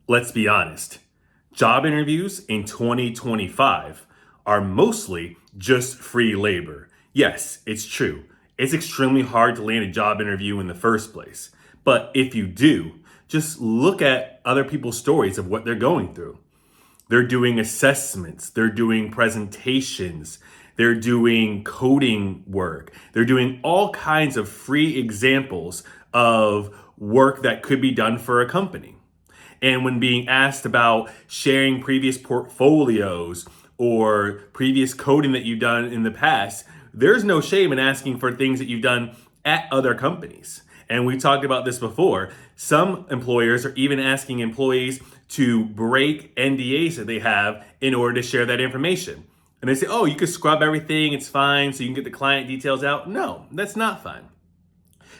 Let's be honest, job interviews in 2025 are mostly just free labor. Yes, it's true. It's extremely hard to land a job interview in the first place. But if you do, just look at other people's stories of what they're going through. They're doing assessments, they're doing presentations, they're doing coding work, they're doing all kinds of free examples of work that could be done for a company. And when being asked about sharing previous portfolios or previous coding that you've done in the past, there's no shame in asking for things that you've done at other companies. And we talked about this before. Some employers are even asking employees to break NDAs that they have in order to share that information. And they say, oh, you can scrub everything, it's fine, so you can get the client details out. No, that's not fine.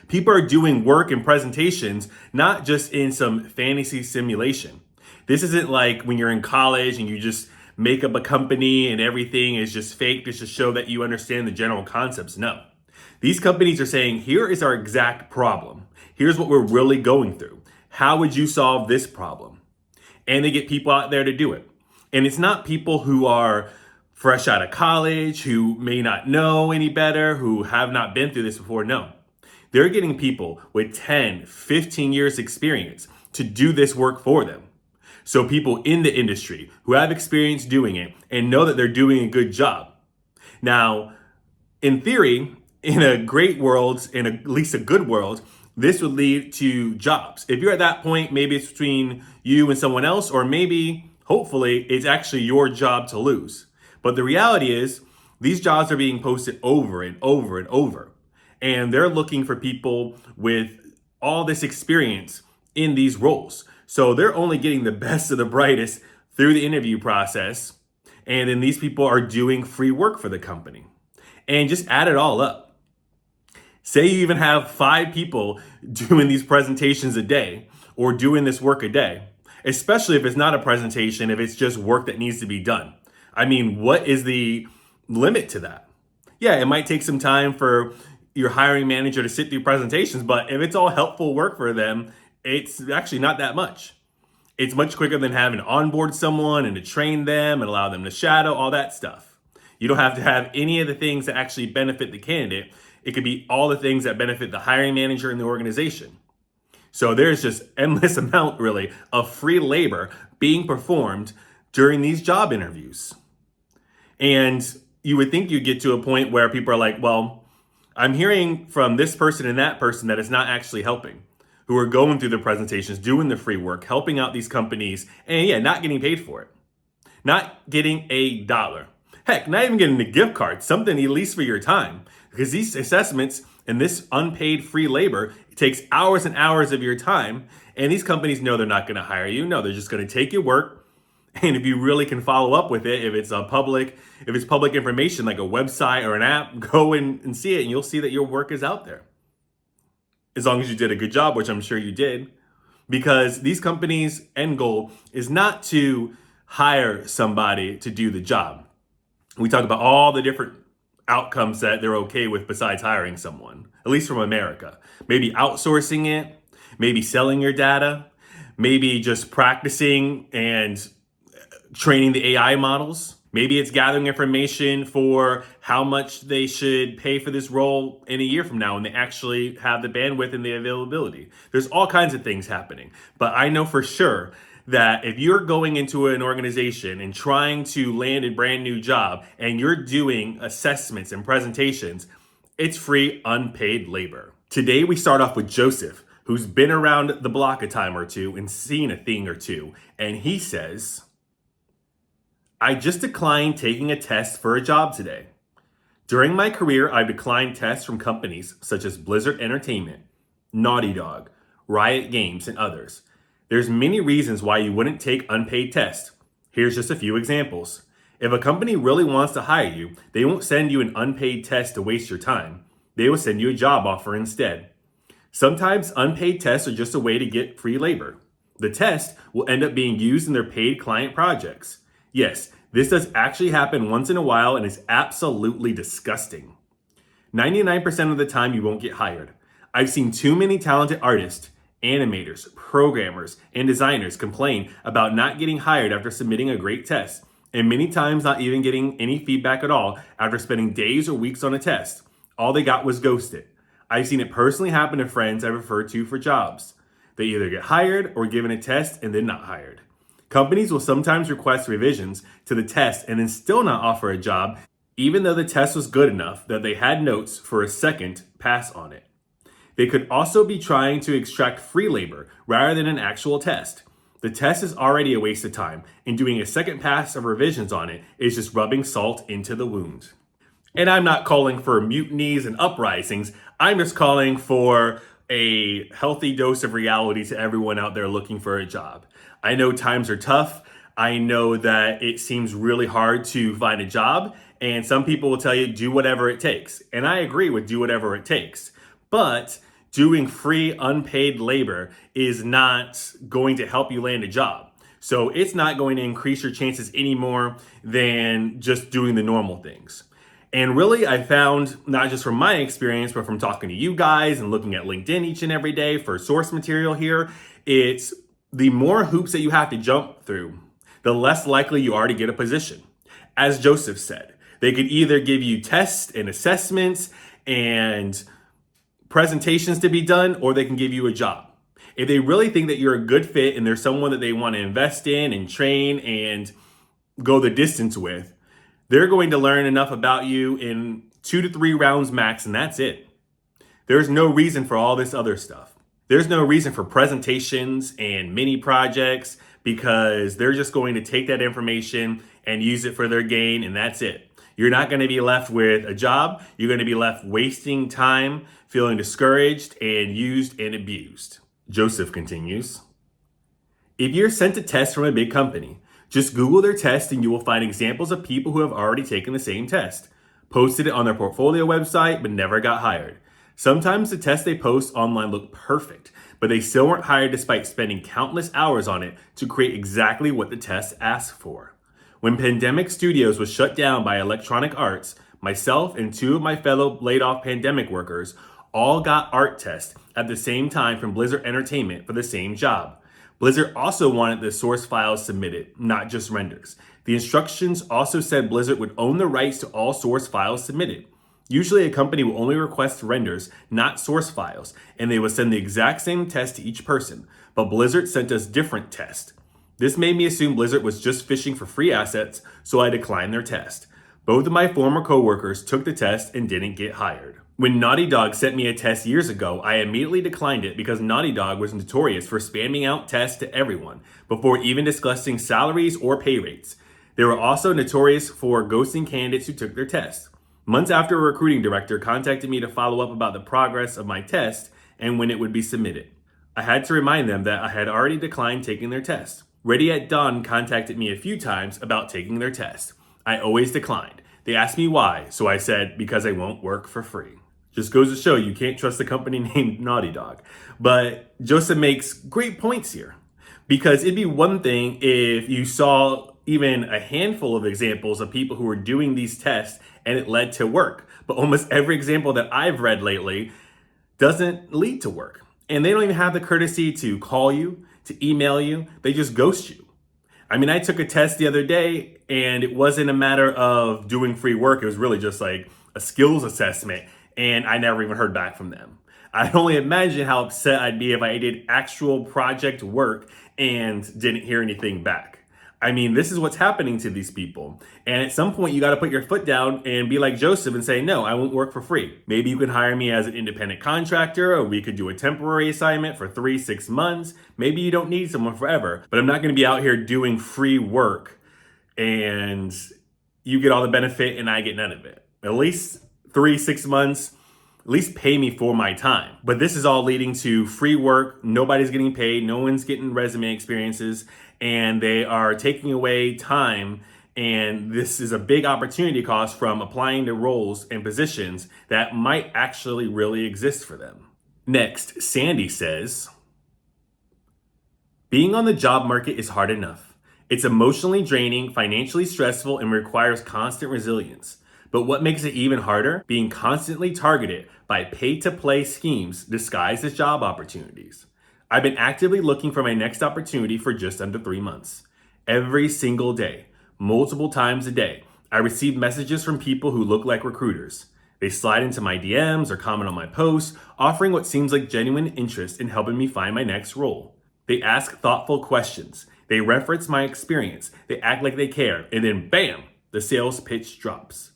People are doing work and presentations, not just in some fantasy simulation. This isn't like when you're in college and you just make up a company and everything is just fake just to show that you understand the general concepts. No. These companies are saying, here is our exact problem. Here's what we're really going through. How would you solve this problem? And they get people out there to do it. And it's not people who are fresh out of college, who may not know any better, who have not been through this before. No. They're getting people with 10, 15 years experience to do this work for them. So people in the industry who have experience doing it and know that they're doing a good job. Now, in theory, in a great world, in at least a good world, this would lead to jobs. If you're at that point, maybe it's between you and someone else, or maybe, hopefully, it's actually your job to lose. But the reality is, these jobs are being posted over and over and over. And they're looking for people with all this experience in these roles. So they're only getting the best of the brightest through the interview process. And then these people are doing free work for the company. And just add it all up. Say you even have 5 people doing these presentations a day or doing this work a day, especially if it's not a presentation, if it's just work that needs to be done. I mean, what is the limit to that? Yeah, it might take some time for your hiring manager to sit through presentations, but if it's all helpful work for them, it's actually not that much. It's much quicker than having to onboard someone and to train them and allow them to shadow, all that stuff. You don't have to have any of the things that actually benefit the candidate. It could be all the things that benefit the hiring manager and the organization. So there's just endless amount, really, of free labor being performed during these job interviews. And you would think you'd get to a point where people are like, well, I'm hearing from this person and that person that is not actually helping, who are going through the presentations, doing the free work, helping out these companies, and yeah, not getting paid for it. Not getting a dollar. Heck, not even getting a gift card, something at least for your time. Because these assessments and this unpaid free labor, it takes hours and hours of your time, and these companies know they're not going to hire you. No, they're just going to take your work. And if you really can follow up with it, if it's public information like a website or an app, go and see it, and you'll see that your work is out there. As long as you did a good job, which I'm sure you did, because these companies' end goal is not to hire somebody to do the job. We talk about all the different outcomes that they're okay with besides hiring someone, at least from America. Maybe outsourcing it, maybe selling your data, maybe just practicing and training the AI models. Maybe it's gathering information for how much they should pay for this role in a year from now when they actually have the bandwidth and the availability. There's all kinds of things happening. But I know for sure that if you're going into an organization and trying to land a brand new job and you're doing assessments and presentations, it's free, unpaid labor. Today we start off with Joseph, who's been around the block a time or two and seen a thing or two. And he says, I just declined taking a test for a job today. During my career, I've declined tests from companies such as Blizzard Entertainment, Naughty Dog, Riot Games, and others. There's many reasons why you wouldn't take unpaid tests. Here's just a few examples. If a company really wants to hire you, they won't send you an unpaid test to waste your time. They will send you a job offer instead. Sometimes unpaid tests are just a way to get free labor. The test will end up being used in their paid client projects. Yes, this does actually happen once in a while and is absolutely disgusting. 99% of the time you won't get hired. I've seen too many talented artists animators, programmers, and designers complain about not getting hired after submitting a great test, and many times not even getting any feedback at all after spending days or weeks on a test. All they got was ghosted. I've seen it personally happen to friends I referred to for jobs. They either get hired or given a test and then not hired. Companies will sometimes request revisions to the test and then still not offer a job, even though the test was good enough that they had notes for a second pass on it. They could also be trying to extract free labor rather than an actual test. The test is already a waste of time, and doing a second pass of revisions on it is just rubbing salt into the wound. And I'm not calling for mutinies and uprisings. I'm just calling for a healthy dose of reality to everyone out there looking for a job. I know times are tough. I know that it seems really hard to find a job, and some people will tell you do whatever it takes. And I agree with do whatever it takes. But doing free unpaid labor is not going to help you land a job. So it's not going to increase your chances any more than just doing the normal things. And really, I found, not just from my experience, but from talking to you guys and looking at LinkedIn each and every day for source material here, it's the more hoops that you have to jump through, the less likely you are to get a position. As Joseph said, they could either give you tests and assessments and presentations to be done, or they can give you a job. If they really think that you're a good fit and there's someone that they want to invest in and train and go the distance with, they're going to learn enough about you in 2 to 3 rounds max, and that's it. There's no reason for all this other stuff. There's no reason for presentations and mini projects, because they're just going to take that information and use it for their gain, and that's it. You're not going to be left with a job. You're going to be left wasting time, feeling discouraged and used and abused. Joseph continues, if you're sent a test from a big company, just Google their test and you will find examples of people who have already taken the same test, posted it on their portfolio website, but never got hired. Sometimes the tests they post online look perfect, but they still weren't hired despite spending countless hours on it to create exactly what the test asked for. When Pandemic Studios was shut down by Electronic Arts, myself and 2 of my fellow laid-off pandemic workers all got art tests at the same time from Blizzard Entertainment for the same job. Blizzard also wanted the source files submitted, not just renders. The instructions also said Blizzard would own the rights to all source files submitted. Usually a company will only request renders, not source files, and they will send the exact same test to each person, but Blizzard sent us different tests. This made me assume Blizzard was just fishing for free assets, so I declined their test. Both of my former coworkers took the test and didn't get hired. When Naughty Dog sent me a test years ago, I immediately declined it because Naughty Dog was notorious for spamming out tests to everyone before even discussing salaries or pay rates. They were also notorious for ghosting candidates who took their test. Months after a recruiting director contacted me to follow up about the progress of my test and when it would be submitted. I had to remind them that I had already declined taking their test. Ready at Dawn contacted me a few times about taking their test. I always declined. They asked me why, so I said because I won't work for free. Just goes to show you can't trust a company named Naughty Dog. But Joseph makes great points here, because it'd be one thing if you saw even a handful of examples of people who were doing these tests and it led to work. But almost every example that I've read lately doesn't lead to work. And they don't even have the courtesy to call you, to email you. They just ghost you. I mean, I took a test the other day and it wasn't a matter of doing free work. It was really just like a skills assessment. And I never even heard back from them. I can only imagine how upset I'd be if I did actual project work and didn't hear anything back. I mean, this is what's happening to these people. And at some point, you got to put your foot down and be like Joseph and say, no, I won't work for free. Maybe you can hire me as an independent contractor, or we could do a temporary assignment for 3-6 months. Maybe you don't need someone forever, but I'm not going to be out here doing free work and you get all the benefit and I get none of it. At least 3-6 months, at least pay me for my time. But this is all leading to free work. Nobody's getting paid. No one's getting resume experiences, and they are taking away time. And this is a big opportunity cost from applying to roles and positions that might actually really exist for them. Next, Sandy says, being on the job market is hard enough. It's emotionally draining, financially stressful, and requires constant resilience. But what makes it even harder? Being constantly targeted by pay-to-play schemes disguised as job opportunities. I've been actively looking for my next opportunity for just under 3 months. Every single day, multiple times a day, I receive messages from people who look like recruiters. They slide into my DMs or comment on my posts, offering what seems like genuine interest in helping me find my next role. They ask thoughtful questions. They reference my experience. They act like they care. And then bam, the sales pitch drops.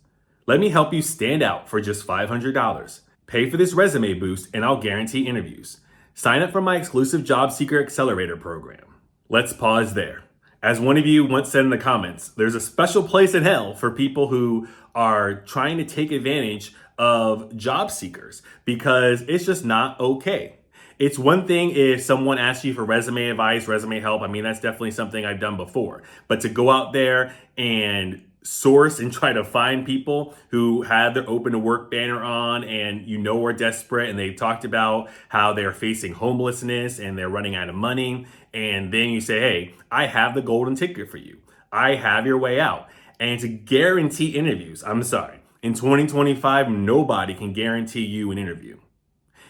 Let me help you stand out for just $500. Pay for this resume boost and I'll guarantee interviews. Sign up for my exclusive Job Seeker Accelerator program. Let's pause there. As one of you once said in the comments, there's a special place in hell for people who are trying to take advantage of job seekers because it's just not okay. It's one thing if someone asks you for resume advice, resume help. I mean, that's definitely something I've done before. But to go out there and source and try to find people who have their open to work banner on and are desperate and they've talked about how they're facing homelessness and they're running out of money. And then you say, hey, I have the golden ticket for you. I have your way out. And to guarantee interviews, I'm sorry, in 2025, nobody can guarantee you an interview.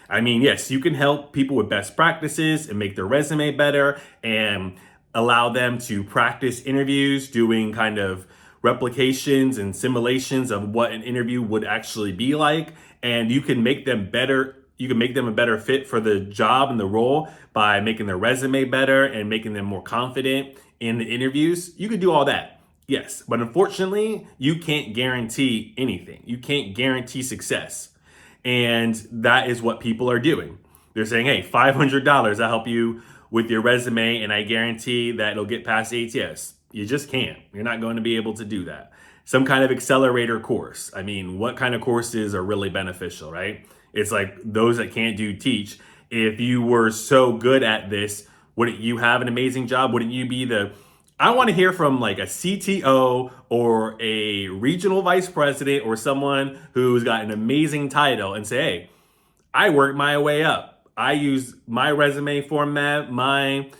I mean, yes, you can help people with best practices and make their resume better and allow them to practice interviews, doing kind of replications and simulations of what an interview would actually be like. And you can make them better. You can make them a better fit for the job and the role by making their resume better and making them more confident in the interviews. You could do all that. Yes, but unfortunately, you can't guarantee anything. You can't guarantee success. And that is what people are doing. They're saying, hey, $500, I'll help you with your resume and I guarantee that it'll get past ATS. You just can't. You're not going to be able to do that. Some kind of accelerator course. I mean, what kind of courses are really beneficial, right? It's like those that can't do teach. If you were so good at this, wouldn't you have an amazing job? Wouldn't you be I want to hear from like a CTO or a regional vice president or someone who's got an amazing title and say, hey, I worked my way up. I used my resume format, my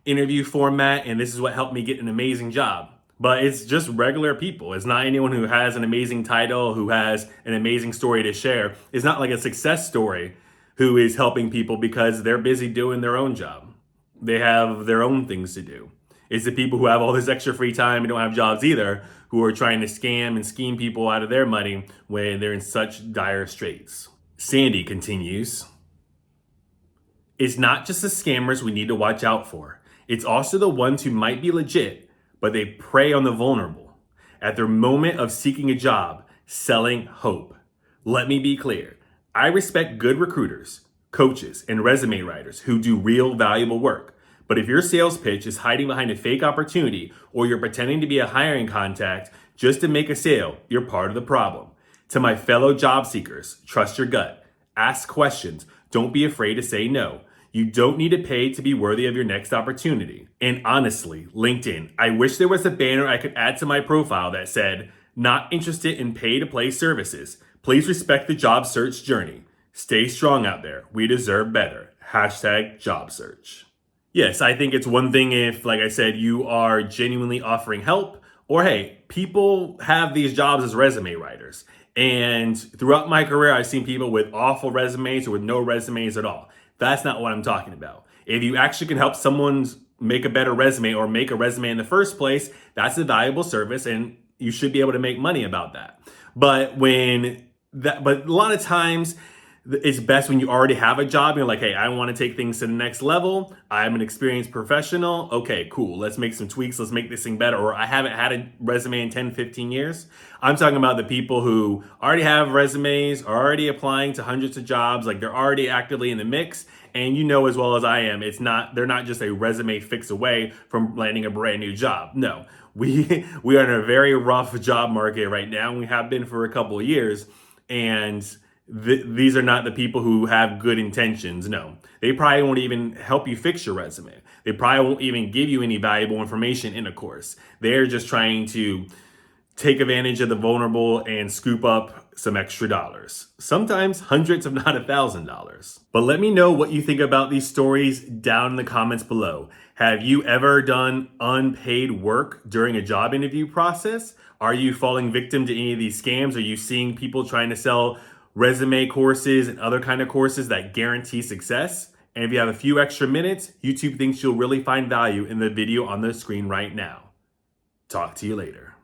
interview format, and this is what helped me get an amazing job. But it's just regular people. It's not anyone who has an amazing title, who has an amazing story to share. It's not like a success story who is helping people because they're busy doing their own job. They have their own things to do. It's the people who have all this extra free time and don't have jobs either, who are trying to scam and scheme people out of their money when they're in such dire straits. Sandy continues, it's not just the scammers we need to watch out for. It's also the ones who might be legit, but they prey on the vulnerable. At their moment of seeking a job, selling hope. Let me be clear. I respect good recruiters, coaches, and resume writers who do real valuable work. But if your sales pitch is hiding behind a fake opportunity or you're pretending to be a hiring contact just to make a sale, you're part of the problem. To my fellow job seekers, trust your gut. Ask questions. Don't be afraid to say no. You don't need to pay to be worthy of your next opportunity. And honestly, LinkedIn, I wish there was a banner I could add to my profile that said, not interested in pay-to-play services. Please respect the job search journey. Stay strong out there. We deserve better. #JobSearch. Yes, I think it's one thing if, like I said, you are genuinely offering help, or hey, people have these jobs as resume writers. And throughout my career, I've seen people with awful resumes or with no resumes at all. That's not what I'm talking about. If you actually can help someone make a better resume or make a resume in the first place, that's a valuable service and you should be able to make money about that. But a lot of times, it's best when you already have a job. You're like, hey, I want to take things to the next level. I'm an experienced professional. Okay, cool. Let's make some tweaks. Let's make this thing better. Or I haven't had a resume in 10, 15 years. I'm talking about the people who already have resumes, are already applying to hundreds of jobs. Like they're already actively in the mix. And you know as well as I am, they're not just a resume fix away from landing a brand new job. No, we are in a very rough job market right now. We have been for a couple of years. And these are not the people who have good intentions. No, they probably won't even help you fix your resume. They probably won't even give you any valuable information in a course. They're just trying to take advantage of the vulnerable and scoop up some extra dollars. Sometimes hundreds, if not $1,000. But let me know what you think about these stories down in the comments below. Have you ever done unpaid work during a job interview process? Are you falling victim to any of these scams? Are you seeing people trying to sell resume courses and other kind of courses that guarantee success? And if you have a few extra minutes, YouTube thinks you'll really find value in the video on the screen right now. Talk to you later.